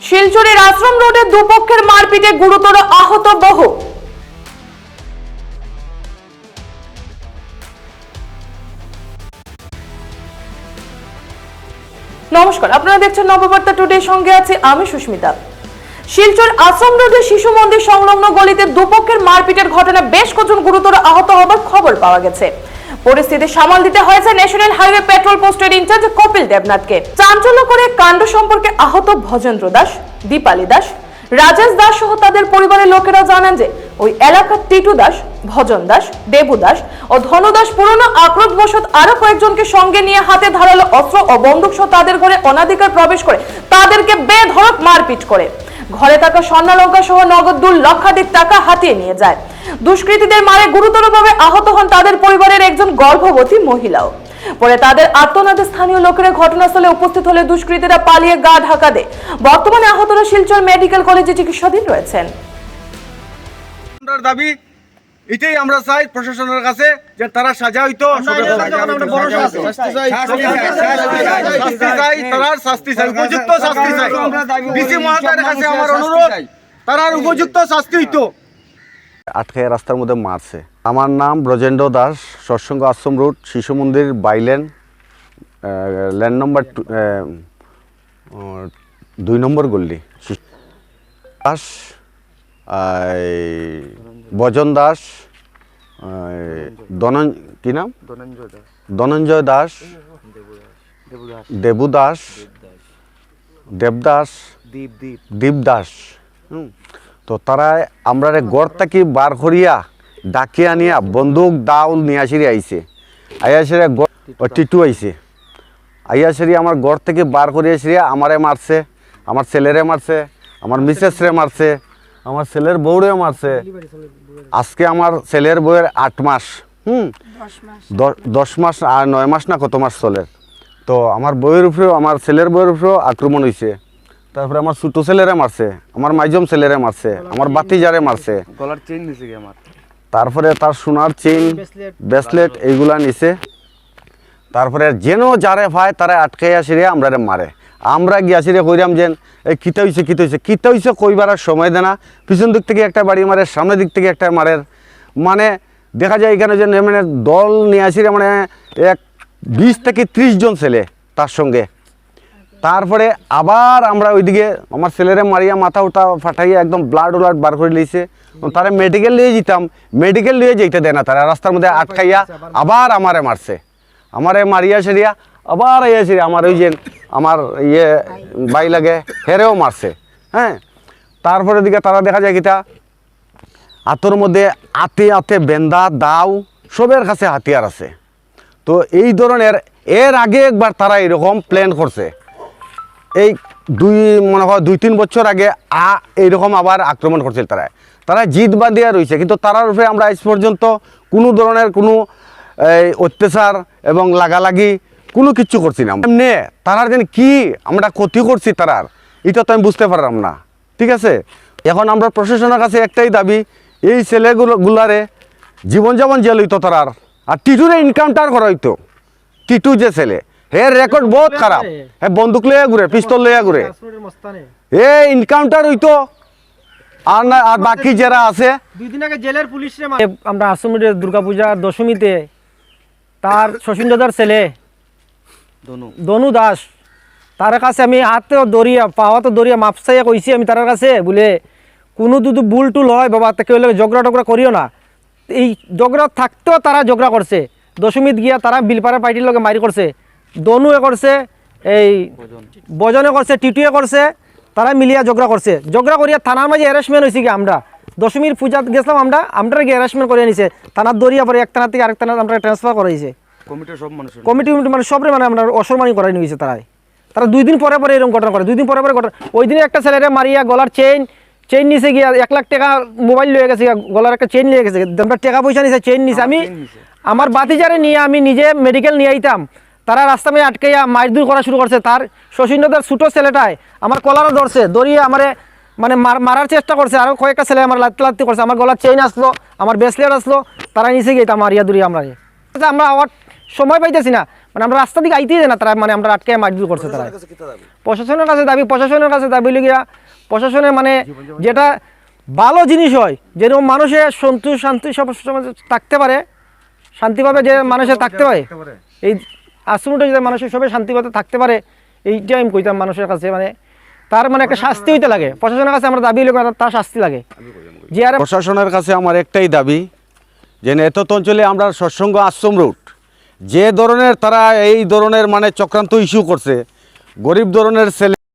শিলচরের আশ্রম রোডে দুপক্ষের মারপিটে গুরুতর আহত বহু। নমস্কার, আপনারা দেখছেন নববার্তা টুডে, সঙ্গে আছে আমি সুস্মিতা। শিলচর আশ্রম রোডে শিশু মন্দির সংলগ্ন গলিতে দুপক্ষের মারপিটের ঘটনায় বেশ কজন গুরুতর আহত হবার খবর পাওয়া গেছে। পরিস্থিতি সামাল দিতে হয়েছে ন্যাশনাল হাইওয়ে পেট্রোল পোস্টের ইনচার্জ কপিল দেবনাথকে। চাঞ্চল্যকর কাণ্ড সম্পর্কে আহত ভজেন্দ্র দাস, দীপালি দাস, রাজেশ দাস সহ তাদের পরিবারের লোকেরা জানান যে ওই এলাকার টিটু দাস, ভজন দাস, দেবু দাস ও ধনু দাস পুরনো আক্রোশবশত আরো কয়েকজনকে সঙ্গে নিয়ে হাতে ধারালো অস্ত্র ও বন্দুক সহ তাদের ঘরে অনাধিকার প্রবেশ করে তাদেরকে বেধড়ক মারপিট করে ঘরে থাকা স্বর্ণালঙ্কার সহ নগদ 2 লক্ষাধিক টাকা হাতিয়ে নিয়ে যায়। দুষ্কৃতীদের মারে গুরুতরভাবে আহত হন তাদের পরিবারের একজন গর্ভবতী মহিলাও। পরে তাদের আত্মনাদে স্থানীয় লোকেরা ঘটনাস্থলে উপস্থিত হলে দুষ্কৃতীরা পালিয়ে গা ঢাকা দেয়। বর্তমানে আহতরা শিলচর মেডিকেল কলেজে চিকিৎসাধীন রয়েছেন। দাবি এটাই আমরা চাই প্রশাসনের কাছে যে তারা সাজা হইতো, শাস্তি চাই, উপযুক্ত শাস্তি চাই। ডিসি মহোদয়ের কাছে আমার অনুরোধ, তার উপযুক্ত শাস্তি হইতো। আটকে রাস্তার মধ্যে মারছে। আমার নাম ব্রজেন্দ্র দাস, সৎসঙ্গ আশ্রম রোড, শিশু মন্দির বাইলেন, ল্যান্ড নম্বর 2 নম্বর গল্লি। দাস, ভজন দাস, কি নাম, ধনঞ্জয় দাস, দেবু দাস, দেবদাস, দীপ দাস। তো তারা আমরা গড় থেকে বার করিয়া ডাকি আনিয়া বন্দুক দাউল নিয়ে আসিরে আইছে। আইয়াসিরে টিটু আইছে, আইয়াসিরি আমার গড় থেকে বার করিয়া আসিয়া আমারে মারছে, আমার ছেলেরে মারছে, আমার মিসেসরে মারছে, আমার ছেলের বউরেও মারছে। আজকে আমার ছেলের বউয়ের 8 মাস, 10 মাস আর 9 মাস না কত মাস চলে। তো আমার বউয়ের উপরেও, আমার ছেলের বউয়ের উপরেও আক্রমণ হয়েছে। তারপরে আমার ছোট ছেলেরে মারছে, আমার মাইজম ছেলেরে মারছে, আমার বাতিজারে মারছে, গলার চেইন নিছে কি আমার, তারপরে তার সোনার চেইন, ব্রেসলেট এইগুলা নিছে। তারপরে যেন যারে ভাই তারা আটকাই আসিরে আমরা মারে। আমরা গিয়াছিরে কইরাম যে এই কিতা হইছে কিতা হইছে কিতা হইছে কইবার সময় দেনা, পিছন দিক থেকে একটা বাড়ি মারে, সামনের দিক থেকে একটা মারে। মানে দেখা যায় এখানে যে মানে দল নিয়ে আসিরে, মানে 20 থেকে 30 জন ছেলে তার সঙ্গে। তারপরে আবার আমরা ওইদিকে আমার ছেলেরে মারিয়া মাথা উঠা ফাটাইয়া একদম ব্লাড বার করে লিয়েছে। তারা মেডিকেল নিয়ে যেতাম, মেডিকেল নিয়ে যেতে দেয় না, তারা রাস্তার মধ্যে আটকাইয়া আবার আমারে মারছে। আমারে মারিয়া সেরিয়া আবার ইয়ে সেরিয়া আমার ওই যে আমার ইয়ে বাই লাগে হেরেও মারছে। হ্যাঁ, তারপরে দিকে তারা দেখা যায় কিতা হাতের মধ্যে আতে বেন্দা দাও সবের কাছে হাতিয়ার আছে। তো এই ধরনের এর আগে একবার তারা এরকম প্ল্যান করছে। এই মনে হয় 2-3 বছর আগে এইরকম আবার আক্রমণ করছিল। তারা জিদ বাঁধিয়া রয়েছে, কিন্তু তারার উপরে আমরা আজ পর্যন্ত কোনো ধরনের কোনো অত্যাচার এবং লাগালাগি কোনো কিচ্ছু করছি না। এমনি তারার যেন কি আমরা ক্ষতি করছি তারার, এটা তো আমি বুঝতে পারলাম না। ঠিক আছে, এখন আমরা প্রশাসনের কাছে একটাই দাবি, এই ছেলেগুলারে জীবনযাপন জেল হইতো তারার, আর টিটুরে ইনকাউন্টার করা হইতো। টিটু যে ছেলে, হের রেকর্ড বহুত খারাপ, হ্যাঁ বন্দুক লইয়া ঘুরে, পিস্তল লইয়া ঘুরে, এ ইনকাউন্টার হইতো। আর না, আর বাকি যারা আছে 2 দিন আগে জেলের পুলিশে আমরা আশ্রমের দুর্গাপূজার দশমীতে তার শশীন্দ্রদার ছেলে ধনু দাস, তার কাছে আমি হাতেও দরিয়া পাওয়াতে দরিয়া মাপসাইয়া কইছি আমি তার কাছে বলে কোনো যদি বুল টুল হয় বাবা কেউ ঝগড়া টগড়া করিও না। এই ঝগড়া থাকতেও তারা ঝগড়া করছে। দশমীত গিয়া তারা বিলপাড়া পার্টির লগে মারি করছে, দনুয়ে করছে, এই বজনে করছে, টিটুয়ে করছে, তারা মিলিয়া ঝগড়া করছে। ঝগড়া করিয়া থানার মাঝে হ্যারাসমেন্ট হয়েছে কি, আমরা দশমীর পূজা গেছিলাম, আমরা গিয়ে হ্যারাসমেন্ট করে নিছে থানার দরিয়া পরে এক থানা থেকে আরেক থানা আমরা ট্রান্সফার করাইছে। কমিটি মানে সবরে মানে আমরা অসম্মানী করাই নিয়েছে। তারা 2 দিন পরে পরে এরকম ঘটনা করে, 2 দিন পরে পরে ঘটনা। ওই দিনে একটা ছেলেরে মারিয়া গলার চেইন নিচে গিয়া 1 লাখ টাকা মোবাইল লিয়ে গেছে, গলার একটা চেইন লিয়ে গেছে, আমরা টাকা পয়সা নিছে, চেইন নিছে। আমি আমার বাতিজারে নিয়ে আমি নিজে মেডিকেল নিয়ে আইতাম, তারা রাস্তা মেয়ে আটকাইয়া মারধর করা শুরু করছে। তার শশীন্দ্রদার ছোটো ছেলেটায় আমার কলারও ধরছে, ধরিয়ে আমারে মানে মারার চেষ্টা করছে। আরও কয়েকটা ছেলে আমার লাত্তি করছে, আমার গলার চেইন আসলো, আমার ব্রেসলেট আসলো, তারা নিচে গিয়ে মারিয়া দূরিয়ে আমরা আবার সময় পাইতেছি না। মানে আমরা রাস্তা দিকে আইতেই দেয় না তারা, মানে আমরা আটকে মারধর করছে তারা। প্রশাসনের কাছে দাবি লিগিয়া প্রশাসনের মানে যেটা ভালো জিনিস হয়, যেরকম মানুষের সন্তোষ শান্তি সব সময় থাকতে পারে, শান্তিভাবে যে মানুষের থাকতে পারে, এই আশ্রমটা যদি মানুষের সবাই শান্তিভাবে থাকতে পারে, এইটা আমি কইতাম মানুষের কাছে, মানে তার মানে একটা শাস্তি হইতে লাগে। প্রশাসনের কাছে আমরা দাবি লিখে তার শাস্তি লাগে। যে আর প্রশাসনের কাছে আমার একটাই দাবি, যে এত অঞ্চলে আমরা সৎসঙ্গ আশ্রম রুট যে ধরনের তারা এই ধরনের মানে চক্রান্ত ইস্যু করছে, গরিব ধরনের ছেলে